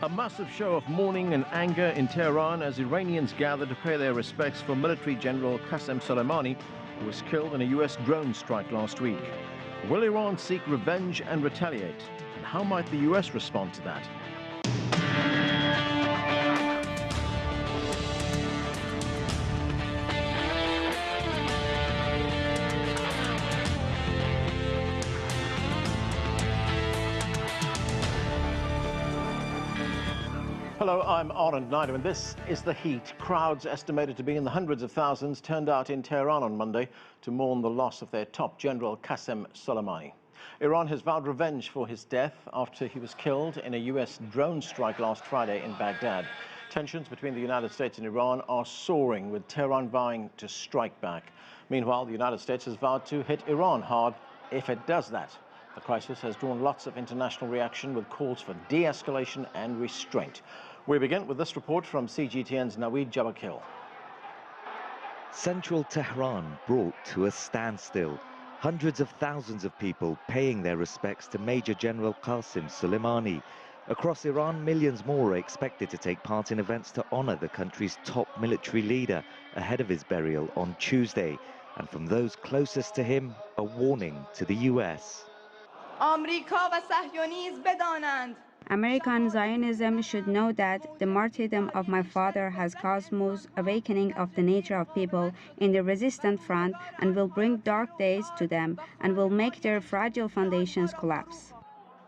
A massive show of mourning and anger in Tehran as Iranians gather to pay their respects for military general Qasem Soleimani, who was killed in a US drone strike last week. Will Iran seek revenge and retaliate? And how might the US respond to that? Hello, I'm Arend Nawied, and this is The Heat. Crowds estimated to be in the hundreds of thousands turned out in Tehran on Monday to mourn the loss of their top general, Qasem Soleimani. Iran has vowed revenge for his death after he was killed in a US drone strike last Friday in Baghdad. Tensions between the United States and Iran are soaring, with Tehran vowing to strike back. Meanwhile, the United States has vowed to hit Iran hard if it does that. The crisis has drawn lots of international reaction, with calls for de-escalation and restraint. We begin with this report from CGTN's Nawied Jabarkhyl. Central Tehran brought to a standstill. Hundreds of thousands of people paying their respects to Major General Qasem Soleimani. Across Iran, millions more are expected to take part in events to honor the country's top military leader ahead of his burial on Tuesday. And from those closest to him, a warning to the US. American Zionism should know that the martyrdom of my father has caused most awakening of the nature of people in the resistant front and will bring dark days to them and will make their fragile foundations collapse.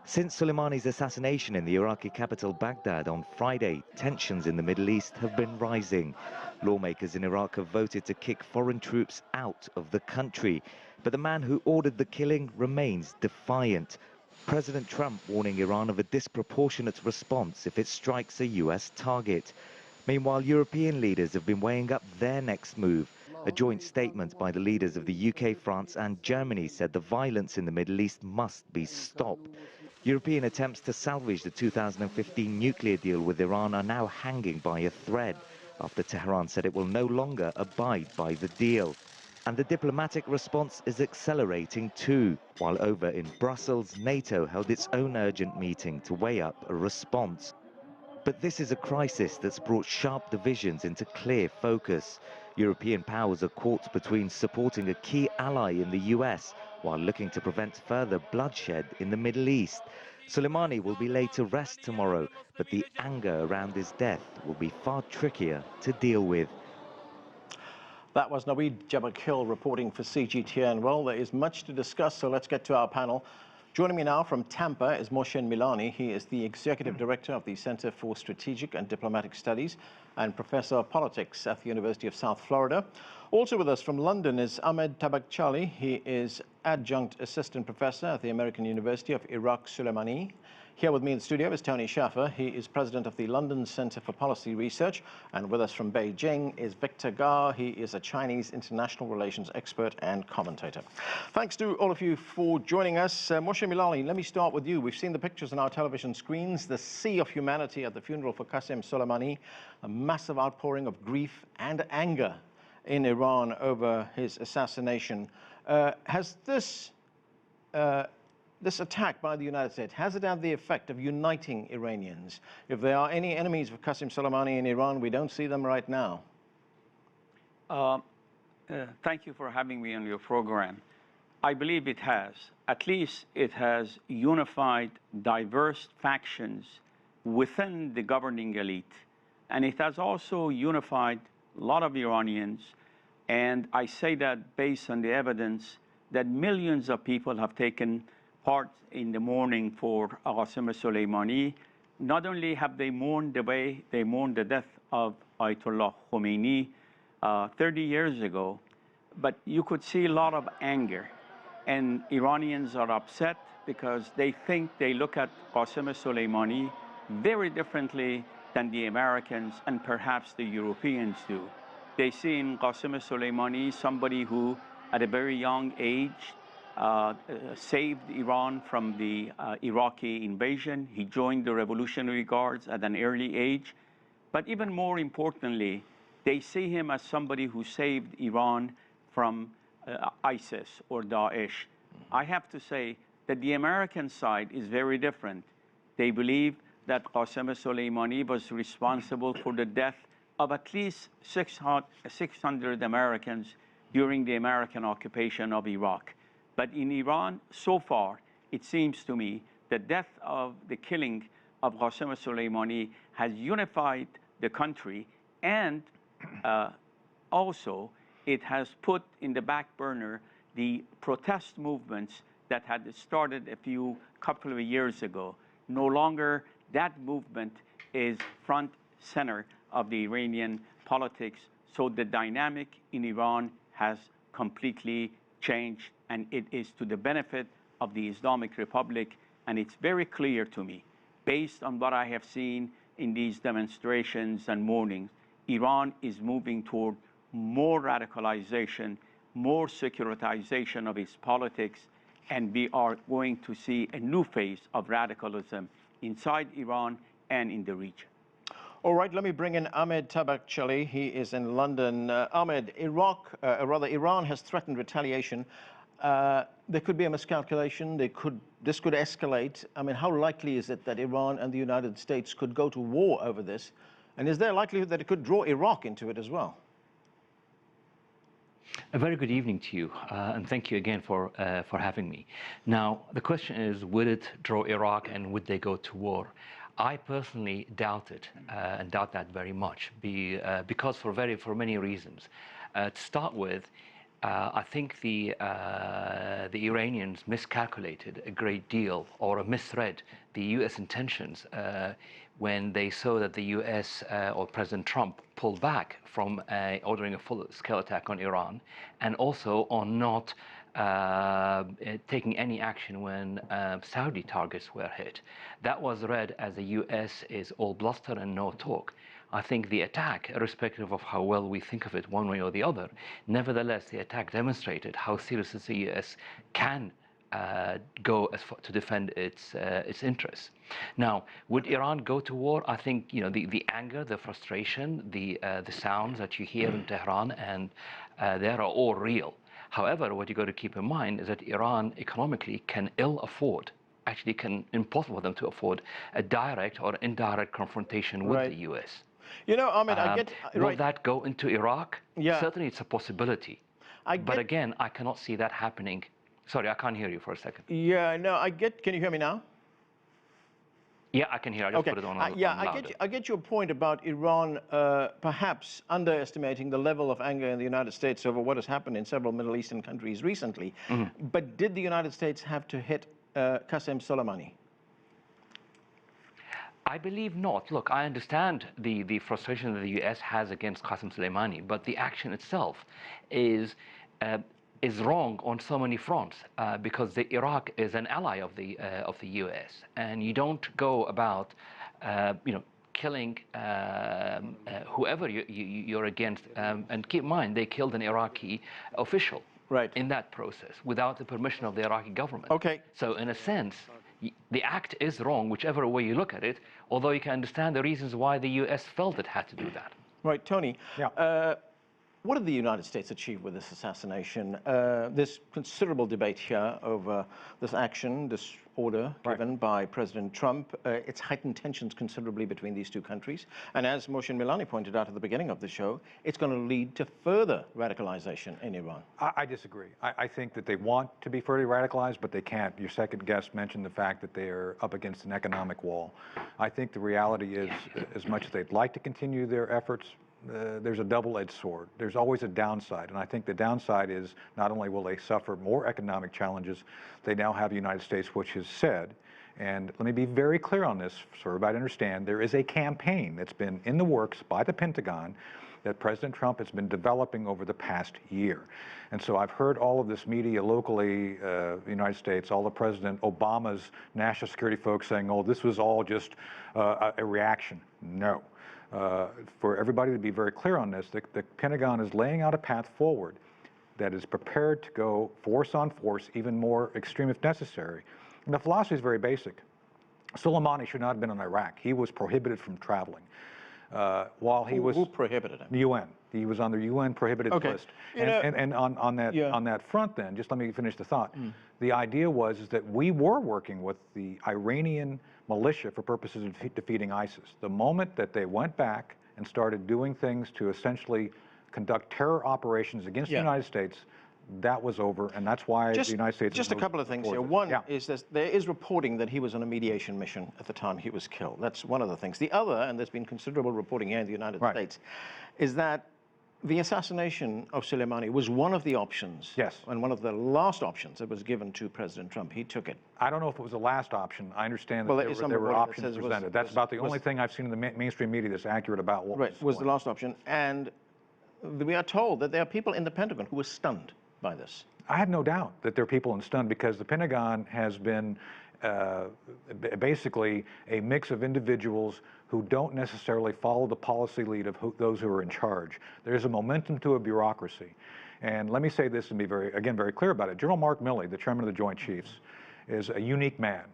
Since Soleimani's assassination in the Iraqi capital Baghdad on Friday, tensions in the Middle East have been rising. Lawmakers in Iraq have voted to kick foreign troops out of the country. But the man who ordered the killing remains defiant. President Trump warning Iran of a disproportionate response if it strikes a US target. Meanwhile, European leaders have been weighing up their next move. A joint statement by the leaders of the UK, France and Germany said the violence in the Middle East must be stopped. European attempts to salvage the 2015 nuclear deal with Iran are now hanging by a thread, after Tehran said it will no longer abide by the deal. And the diplomatic response is accelerating too. While over in Brussels, NATO held its own urgent meeting to weigh up a response. But this is a crisis that's brought sharp divisions into clear focus. European powers are caught between supporting a key ally in the US while looking to prevent further bloodshed in the Middle East. Soleimani will be laid to rest tomorrow, but the anger around his death will be far trickier to deal with. That was Nawied Jabarkhyl reporting for CGTN. Well, there is much to discuss, so let's get to our panel. Joining me now from Tampa is Mohsen Milani. He is the Executive Director of the Center for Strategic and Diplomatic Studies and Professor of Politics at the University of South Florida. Also with us from London is Ahmed Tabakchali. He is Adjunct Assistant Professor at the American University of Iraq Suleimani. Here with me in the studio is Tony Schaffer. He is President of the London Center for Policy Research. And with us from Beijing is Victor Gao. He is a Chinese international relations expert and commentator. Thanks to all of you for joining us. Mohsen Milani, let me start with you. We've seen the pictures on our television screens, the sea of humanity at the funeral for Qasem Soleimani, a massive outpouring of grief and anger in Iran over his assassination. Has this attack by the United States, has it had the effect of uniting Iranians? If there are any enemies of Qasem Soleimani in Iran, we don't see them right now. Thank you for having me on your program. I believe it has. At least it has unified diverse factions within the governing elite. And it has also unified a lot of Iranians. And I say that based on the evidence that millions of people have taken part in the mourning for Qasem Soleimani. Not only have they mourned the way they mourned the death of Ayatollah Khomeini 30 years ago, but you could see a lot of anger. And Iranians are upset because they think they look at Qasem Soleimani very differently than the Americans and perhaps the Europeans do. They see in Qasem Soleimani somebody who, at a very young age, saved Iran from the Iraqi invasion. He joined the Revolutionary Guards at an early age. But even more importantly, they see him as somebody who saved Iran from ISIS or Daesh. I have to say that the American side is very different. They believe that Qasem Soleimani was responsible for the death of at least 600 Americans during the American occupation of Iraq. But in Iran, so far, it seems to me, the death of the killing of Qasem Soleimani has unified the country, and also it has put in the back burner the protest movements that had started a couple of years ago. No longer that movement is front center of the Iranian politics, so the dynamic in Iran has completely changed, and it is to the benefit of the Islamic Republic. And it's very clear to me, based on what I have seen in these demonstrations and mournings, Iran is moving toward more radicalization, more securitization of its politics, and we are going to see a new phase of radicalism inside Iran and in the region. All right, let me bring in Ahmed Tabakchali. He is in London. Ahmed, Iran has threatened retaliation. There could be a miscalculation. This could escalate. I mean, how likely is it that Iran and the United States could go to war over this? And is there a likelihood that it could draw Iraq into it as well? A very good evening to you, and thank you again for having me. Now, the question is, would it draw Iraq and would they go to war? I personally doubt it, and doubt that very much, because for many reasons. To start with, I think the Iranians miscalculated a great deal, or misread the U.S. intentions when they saw that the U.S. Or President Trump pulled back from ordering a full-scale attack on Iran, and also on not taking any action when Saudi targets were hit. That was read as the U.S. is all bluster and no talk. I think the attack, irrespective of how well we think of it one way or the other, nevertheless, the attack demonstrated how serious the U.S. can go as far to defend its interests. Now, would Iran go to war? I think the anger, the frustration, the sounds that you hear in Tehran, and they are all real. However, what you got to keep in mind is that Iran economically can impossible for them to afford a direct or indirect confrontation with the U.S. You know, Ahmed, I get... Will that go into Iraq? Yeah. Certainly it's a possibility. But again, I cannot see that happening. Sorry, I can't hear you for a second. Yeah, no, I get... Can you hear me now? Yeah, I can hear. I just put it on louder. I get your point about Iran perhaps underestimating the level of anger in the United States over what has happened in several Middle Eastern countries recently. Mm-hmm. But did the United States have to hit Qasem Soleimani? I believe not. Look, I understand the frustration that the U.S. has against Qasem Soleimani, but the action itself is wrong on so many fronts because Iraq is an ally of the U.S. and you don't go about killing whoever you're against. And keep in mind, they killed an Iraqi official in that process without the permission of the Iraqi government. Okay. So in a sense, the act is wrong, whichever way you look at it, although you can understand the reasons why the U.S. felt it had to do that. Right, Tony. Yeah. What did the United States achieve with this assassination? There's considerable debate here over this action, this order given by President Trump. It's heightened tensions considerably between these two countries. And as Mohsen Milani pointed out at the beginning of the show, it's going to lead to further radicalization in Iran. I disagree. I think that they want to be further radicalized, but they can't. Your second guest mentioned the fact that they are up against an economic wall. I think the reality is, as much as they'd like to continue their efforts, there's a double-edged sword. There's always a downside, and I think the downside is not only will they suffer more economic challenges, they now have the United States, which has said, and let me be very clear on this so everybody to understand, there is a campaign that's been in the works by the Pentagon that President Trump has been developing over the past year. And so I've heard all of this media locally, the United States, all of President Obama's national security folks saying, oh, this was all just a reaction. No. For everybody to be very clear on this, the Pentagon is laying out a path forward that is prepared to go force on force, even more extreme if necessary. And the philosophy is very basic. Soleimani should not have been in Iraq. He was prohibited from traveling. While he was... Who prohibited him? The UN. He was on the UN prohibited list. And on that front then, just let me finish the thought. The idea was that we were working with the Iranian militia for purposes of defeating ISIS. The moment that they went back and started doing things to essentially conduct terror operations against the United States, that was over, and that's why the United States... Just a couple of things here. One is that there is reporting that he was on a mediation mission at the time he was killed. That's one of the things. The other, and there's been considerable reporting here in the United States, is that the assassination of Soleimani was one of the options. Yes. And one of the last options that was given to President Trump. He took it. I don't know if it was the last option. I understand that there were options presented. That's about the only thing I've seen in the mainstream media that's accurate about what was the last option. And we are told that there are people in the Pentagon who were stunned by this. I have no doubt that there are people stunned because the Pentagon has been basically a mix of individuals who don't necessarily follow the policy lead of those who are in charge. There's a momentum to a bureaucracy. And let me say this and be very clear about it. General Mark Milley, the chairman of the Joint Chiefs, is a unique man.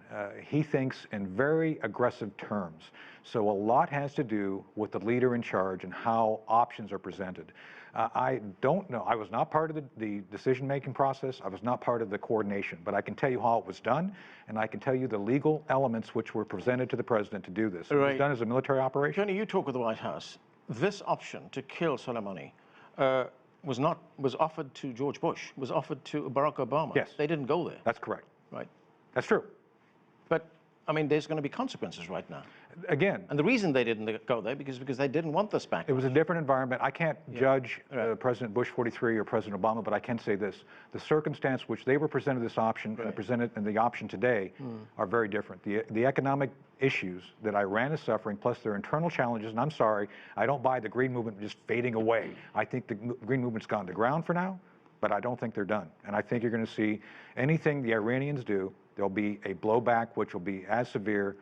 He thinks in very aggressive terms. So a lot has to do with the leader in charge and how options are presented. I don't know. I was not part of the decision-making process. I was not part of the coordination, but I can tell you how it was done, and I can tell you the legal elements which were presented to the president to do this. It was done as a military operation. Tony, you talk with the White House. This option to kill Soleimani was offered to George Bush, was offered to Barack Obama. Yes. They didn't go there. That's correct. Right. That's true. But, I mean, there's going to be consequences right now. Again. And the reason they didn't go there because they didn't want this back. It was a different environment. I can't judge President Bush 43 or President Obama, but I can say this. The circumstance which they were presented this option and presented in the option today are very different. The economic issues that Iran is suffering, plus their internal challenges, and I'm sorry, I don't buy the Green Movement just fading away. I think the Green Movement's gone to ground for now, but I don't think they're done. And I think you're going to see anything the Iranians do, there'll be a blowback which will be as severe,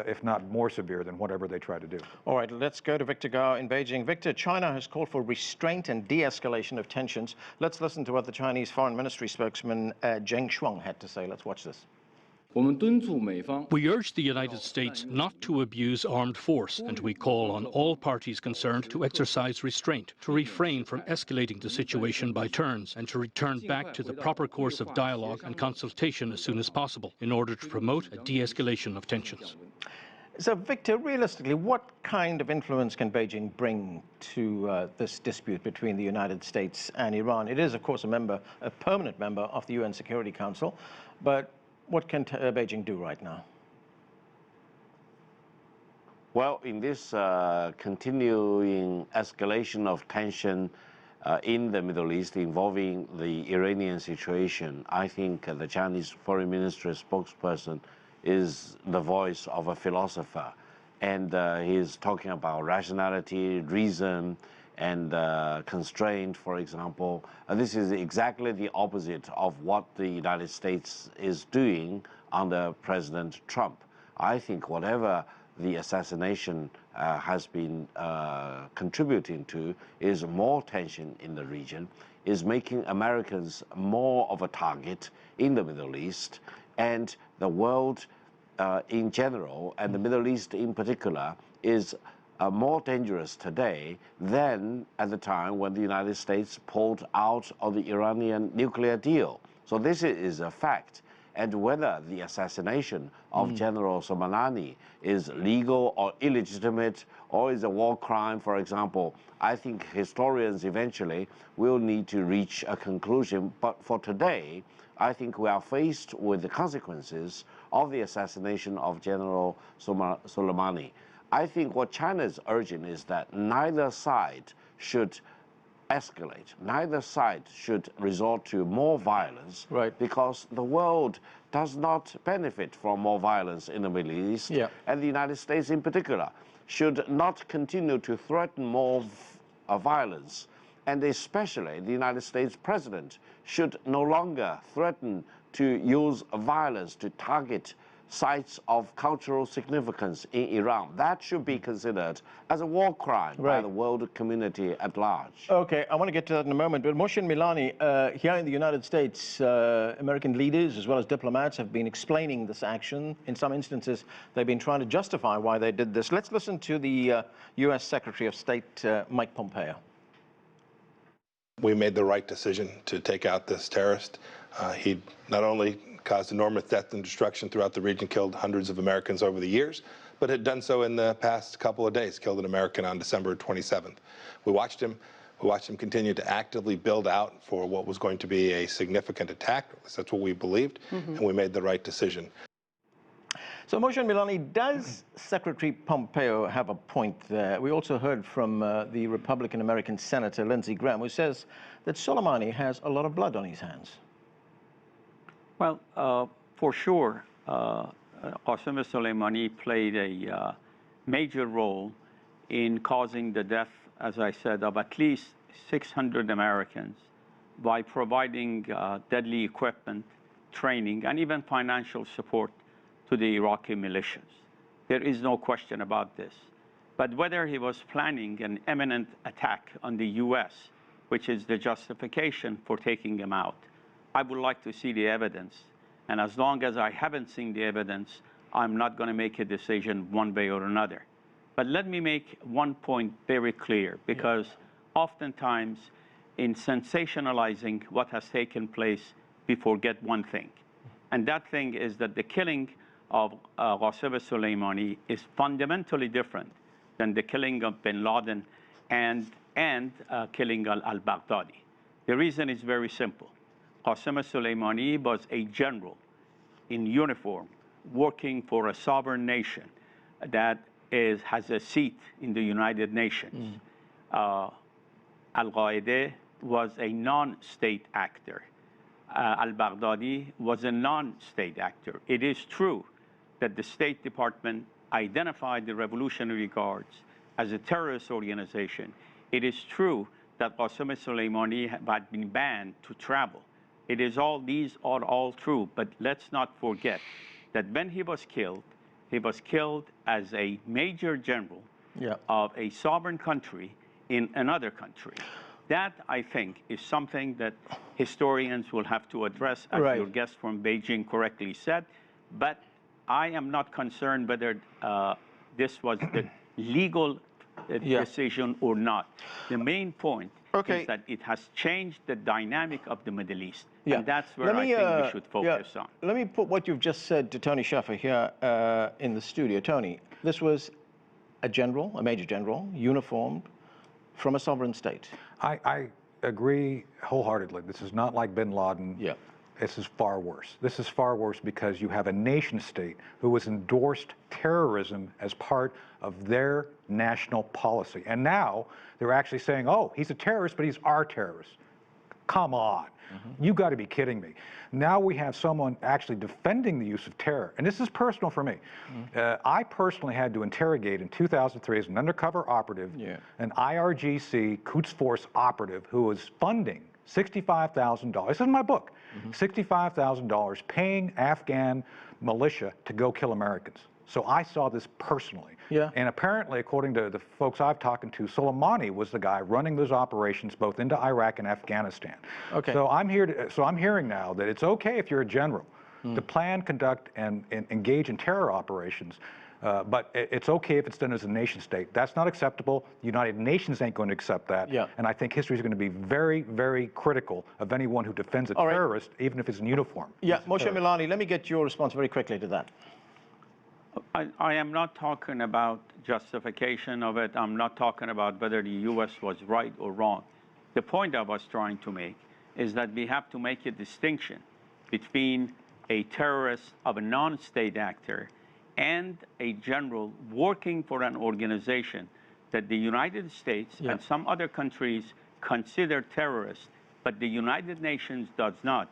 if not more severe than whatever they try to do. All right, let's go to Victor Gao in Beijing. Victor, China has called for restraint and de-escalation of tensions. Let's listen to what the Chinese Foreign Ministry spokesman Zheng Shuang had to say. Let's watch this. We urge the United States not to abuse armed force, and we call on all parties concerned to exercise restraint, to refrain from escalating the situation by turns, and to return back to the proper course of dialogue and consultation as soon as possible in order to promote a de-escalation of tensions. So, Victor, realistically, what kind of influence can Beijing bring to this dispute between the United States and Iran? It is, of course, a permanent member of the UN Security Council, but what can Beijing do right now? Well, in this continuing escalation of tension in the Middle East involving the Iranian situation, I think the Chinese Foreign Ministry spokesperson is the voice of a philosopher. And he's talking about rationality, reason, and constraint, for example. This is exactly the opposite of what the United States is doing under President Trump. I think whatever the assassination has been contributing to is more tension in the region, is making Americans more of a target in the Middle East, and the world in general, and the Middle East in particular, is more dangerous today than at the time when the United States pulled out of the Iranian nuclear deal. So this is a fact. And whether the assassination of General Soleimani is legal or illegitimate or is a war crime, for example, I think historians eventually will need to reach a conclusion. But for today, I think we are faced with the consequences of the assassination of General Soleimani. I think what China is urging is that neither side should escalate. Neither side should resort to more violence, because the world does not benefit from more violence in the Middle East, and the United States in particular should not continue to threaten more violence, and especially the United States president should no longer threaten to use violence to target sites of cultural significance in Iran. That should be considered as a war crime by the world community at large. Okay, I want to get to that in a moment, but Mohsin Milani, here in the United States, American leaders as well as diplomats have been explaining this action. In some instances, they've been trying to justify why they did this. Let's listen to the U.S. Secretary of State, Mike Pompeo. We made the right decision to take out this terrorist. He not only caused enormous death and destruction throughout the region, killed hundreds of Americans over the years, but had done so in the past couple of days, killed an American on December 27th. We watched him continue to actively build out for what was going to be a significant attack. That's what we believed, and we made the right decision. So, Moshe Milani, does Secretary Pompeo have a point there? We also heard from the Republican-American Senator Lindsey Graham, who says that Soleimani has a lot of blood on his hands. Well, for sure, Qasem Soleimani played a major role in causing the death, as I said, of at least 600 Americans by providing deadly equipment, training, and even financial support to the Iraqi militias. There is no question about this. But whether he was planning an imminent attack on the US, which is the justification for taking him out, I would like to see the evidence. And as long as I haven't seen the evidence, I'm not going to make a decision one way or another. But let me make one point very clear, because oftentimes in sensationalizing what has taken place, we forget one thing. And that thing is that the killing of Qasem Soleimani is fundamentally different than the killing of bin Laden and killing al-Baghdadi. The reason is very simple. Qasem Soleimani was a general in uniform working for a sovereign nation that has a seat in the United Nations. Al-Qaeda was a non-state actor. Al-Baghdadi was a non-state actor. It is true that the State Department identified the Revolutionary Guards as a terrorist organization. It is true that Qasem Soleimani had been banned to travel. These are all true, but let's not forget that when he was killed as a major general of a sovereign country in another country. That, I think, is something that historians will have to address, as your guest from Beijing correctly said. But I am not concerned whether this was the legal decision or not. The main point is that it has changed the dynamic of the Middle East. And that's where I think we should focus on. Let me put what you've just said to Tony Shaffer here in the studio. Tony, this was a general, a major general, uniformed, from a sovereign state. I agree wholeheartedly. This is not like bin Laden. This is far worse. This is far worse because you have a nation state who has endorsed terrorism as part of their national policy. And now they're actually saying, oh, he's a terrorist, but he's our terrorist. Come on. You got to be kidding me. Now we have someone actually defending the use of terror. And this is personal for me. I personally had to interrogate in 2003 as an undercover operative, an IRGC Quds Force operative who was funding $65,000. This is in my book. $65,000 paying Afghan militia to go kill Americans. So I saw this personally. And apparently, according to the folks I've talked to, Soleimani was the guy running those operations both into Iraq and Afghanistan. So I'm hearing now that it's okay if you're a general to plan, conduct, and engage in terror operations. But it's okay if it's done as a nation state. That's not acceptable. The United Nations ain't going to accept that. And I think history is going to be very, very critical of anyone who defends a terrorist, even if it's in uniform. Moshe Milani, let me get your response very quickly to that. I am not talking about justification of it. I'm not talking about whether the U.S. was right or wrong. The point I was trying to make is that we have to make a distinction between a terrorist of a non-state actor and a general working for an organization that the United States and some other countries consider terrorists, but the United Nations does not.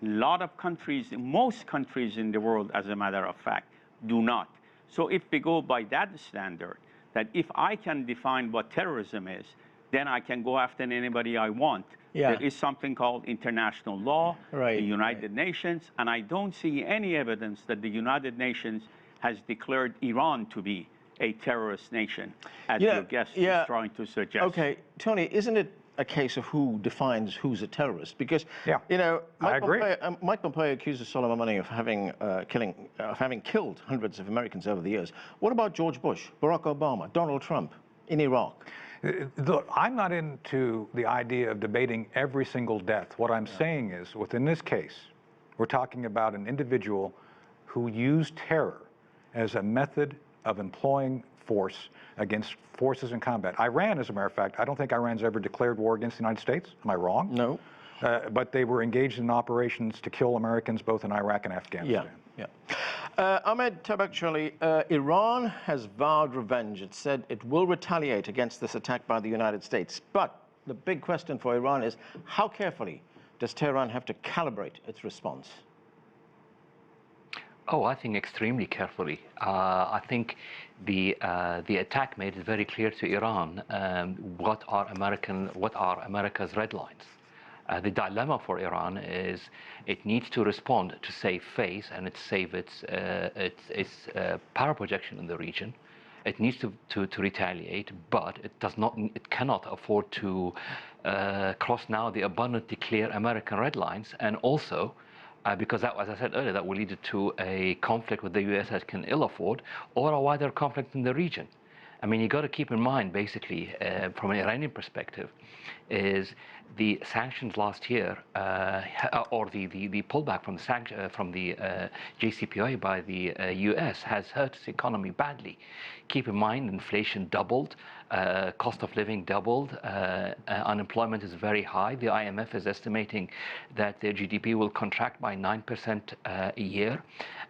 A lot of countries, most countries in the world, as a matter of fact, do not. So if we go by that standard, that if I can define what terrorism is, then I can go after anybody I want. There is something called international law, the United Nations, and I don't see any evidence that the United Nations has declared Iran to be a terrorist nation, as your guest is trying to suggest. Okay, Tony, isn't it a case of who defines who's a terrorist? Because, Mike Pompeo accuses Soleimani of having killed hundreds of Americans over the years. What about George Bush, Barack Obama, Donald Trump in Iraq? Look, I'm not into the idea of debating every single death. What I'm saying is, within this case, We're talking about an individual who used terror as a method of employing force against forces in combat. Iran, as a matter of fact, I don't think Iran's ever declared war against the United States. Am I wrong? No. But they were engaged in operations to kill Americans both in Iraq and Afghanistan. Yeah. Ahmed Tabakshali, Iran has vowed revenge. It said it will retaliate against this attack by the United States. But the big question for Iran is, how carefully does Tehran have to calibrate its response? Oh, I think extremely carefully. I think the attack made it very clear to Iran what are America's red lines. The dilemma for Iran is it needs to respond to save face and save its power projection in the region. It needs to retaliate, but it cannot afford to cross now the abundantly clear American red lines, and also because that, as I said earlier, that will lead to a conflict with the US that can ill afford, or a wider conflict in the region. I mean, you got to keep in mind, basically, from an Iranian perspective, is the sanctions last year, or the pullback from the JCPOA by the US has hurt its economy badly. Keep in mind, inflation doubled, cost of living doubled, unemployment is very high. The IMF is estimating that their GDP will contract by 9% a year.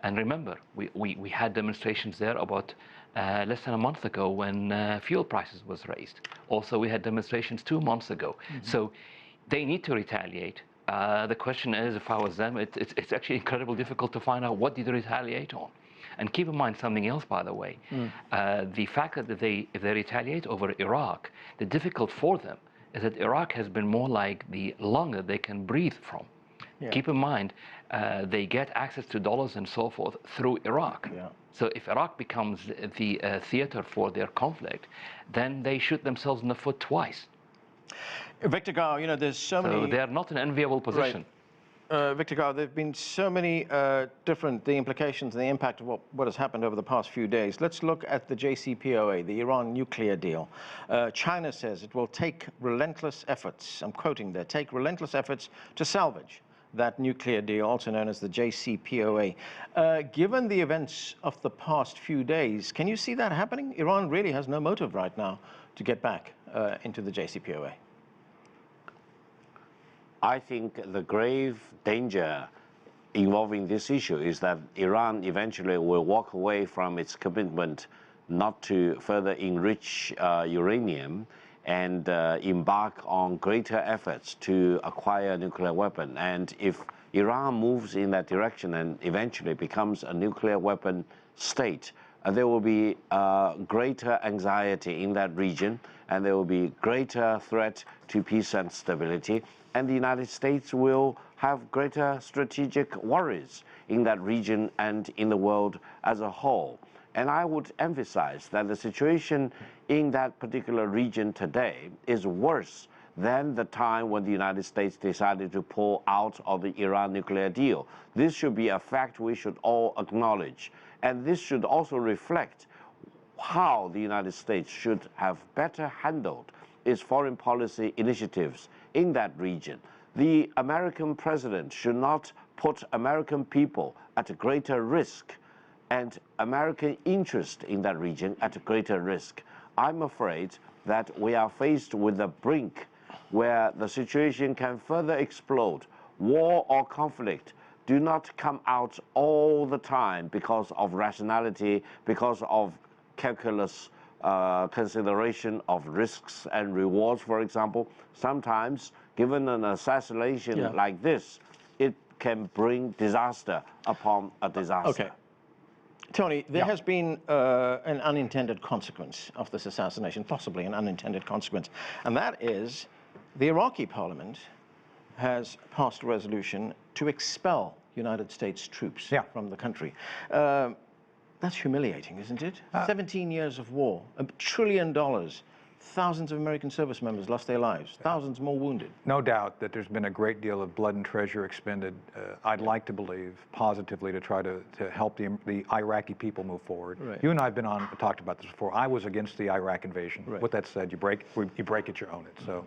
And remember, we had demonstrations there about less than a month ago when fuel prices was raised. Also, we had demonstrations 2 months ago. So they need to retaliate. The question is, if I was them, it's actually incredibly difficult to find out what did they retaliate on. And keep in mind something else, by the way. The fact that if they retaliate over Iraq, the difficult for them is that Iraq has been more like the lung that they can breathe from. Yeah. Keep in mind, they get access to dollars and so forth through Iraq. Yeah. So if Iraq becomes the theater for their conflict, then they shoot themselves in the foot twice. Victor Gao, you know, there's so many... So they're not in an enviable position. Right. Victor Gao, there have been so many the implications and the impact of what has happened over the past few days. Let's look at the JCPOA, the Iran nuclear deal. China says it will take relentless efforts, I'm quoting there, take relentless efforts to salvage that nuclear deal, also known as the JCPOA. Given the events of the past few days, can you see that happening? Iran really has no motive right now to get back into the JCPOA. I think the grave danger involving this issue is that Iran eventually will walk away from its commitment not to further enrich uranium and embark on greater efforts to acquire a nuclear weapon. And if Iran moves in that direction and eventually becomes a nuclear weapon state, there will be greater anxiety in that region, and there will be greater threat to peace and stability. And the United States will have greater strategic worries in that region and in the world as a whole. And I would emphasize that the situation in that particular region today is worse than the time when the United States decided to pull out of the Iran nuclear deal. This should be a fact we should all acknowledge. And this should also reflect how the United States should have better handled its foreign policy initiatives in that region. The American president should not put American people at a greater risk and American interest in that region at a greater risk. I'm afraid that we are faced with a brink where the situation can further explode. War or conflict do not come out all the time because of rationality, because of calculus, consideration of risks and rewards, for example. Sometimes, given an assassination like this, it can bring disaster upon a disaster. Okay. Tony, there has been an unintended consequence of this assassination, possibly an unintended consequence, and that is the Iraqi parliament has passed a resolution to expel United States troops from the country. That's humiliating, isn't it? 17 years of war, $1 trillion, thousands of American service members lost their lives, thousands more wounded. No doubt that there's been a great deal of blood and treasure expended. I'd like to believe positively to try to help the Iraqi people move forward. Right. You and I have been on, talked about this before. I was against the Iraq invasion. Right. With that said, you break it, you own it. So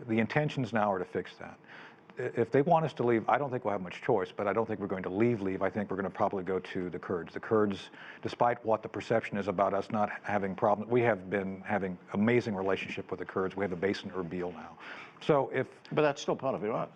the intentions now are to fix that. if they want us to leave, I don't think we'll have much choice, but I don't think we're going to leave. I think we're going to probably go to the Kurds. The Kurds, despite what the perception is about us not having problems, we have been having amazing relationship with the Kurds. We have a base in Erbil now. So if... But that's still part of Iraq.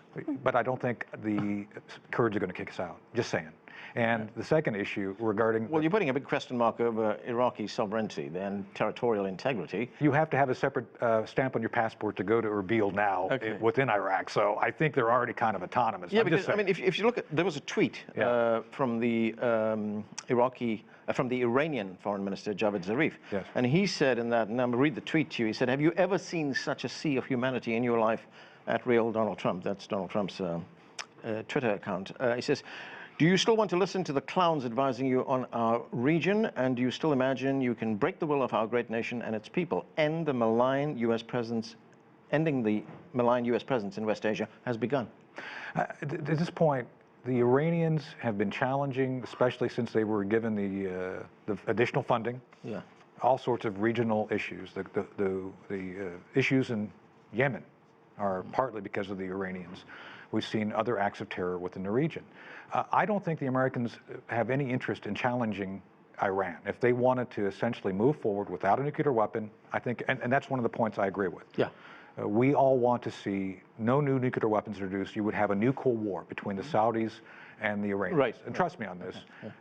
But I don't think the Kurds are going to kick us out, just saying. And the second issue regarding... Well, you're putting a big question mark over Iraqi sovereignty and territorial integrity. You have to have a separate stamp on your passport to go to Erbil now within Iraq. So I think they're already kind of autonomous. Yeah, because, I mean, if you look at... There was a tweet from the from the Iranian Foreign Minister, Javad Zarif. Yes. And he said in that, and I'm going to read the tweet to you, he said, "Have you ever seen such a sea of humanity in your life?" At real Donald Trump. That's Donald Trump's Twitter account. He says, "Do you still want to listen to the clowns advising you on our region? And do you still imagine you can break the will of our great nation and its people? Ending the malign U.S. presence in West Asia has begun." At this point, the Iranians have been challenging, especially since they were given the additional funding, all sorts of regional issues. The issues in Yemen are partly because of the Iranians. We've seen other acts of terror within the region. I don't think the Americans have any interest in challenging Iran. If they wanted to essentially move forward without a nuclear weapon, I think, and that's one of the points I agree with. Yeah. We all want to see no new nuclear weapons introduced. You would have a new Cold War between the Saudis and the Iranians. Right. And trust me on this.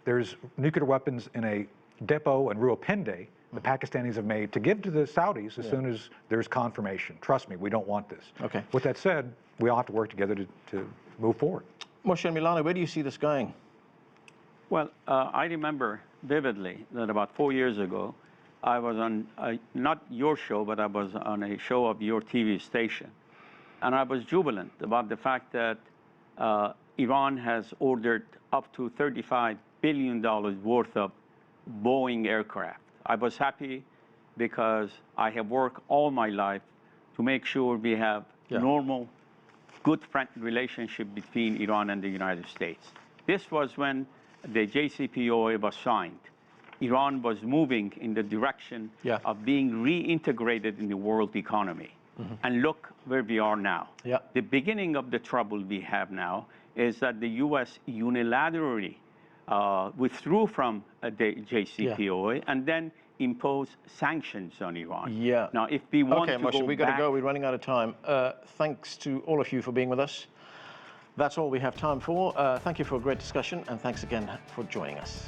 There's nuclear weapons in a depot in Rawalpindi the Pakistanis have made to give to the Saudis as soon as there's confirmation. Trust me, we don't want this. Okay. With that said, we all have to work together to move forward. Moshe Milani, where do you see this going? Well, I remember vividly that about 4 years ago, I was on, not your show, but I was on a show of your TV station. And I was jubilant about the fact that Iran has ordered up to $35 billion worth of Boeing aircraft. I was happy because I have worked all my life to make sure we have normal, good friend relationship between Iran and the United States. This was when the JCPOA was signed. Iran was moving in the direction of being reintegrated in the world economy. And look where we are now. The beginning of the trouble we have now is that the U.S. unilaterally withdrew from the JCPOA and then imposed sanctions on Iran. Now, if we want to Moshe, go we got to go. We're running out of time. Thanks to all of you for being with us. That's all we have time for. Thank you for a great discussion, and thanks again for joining us.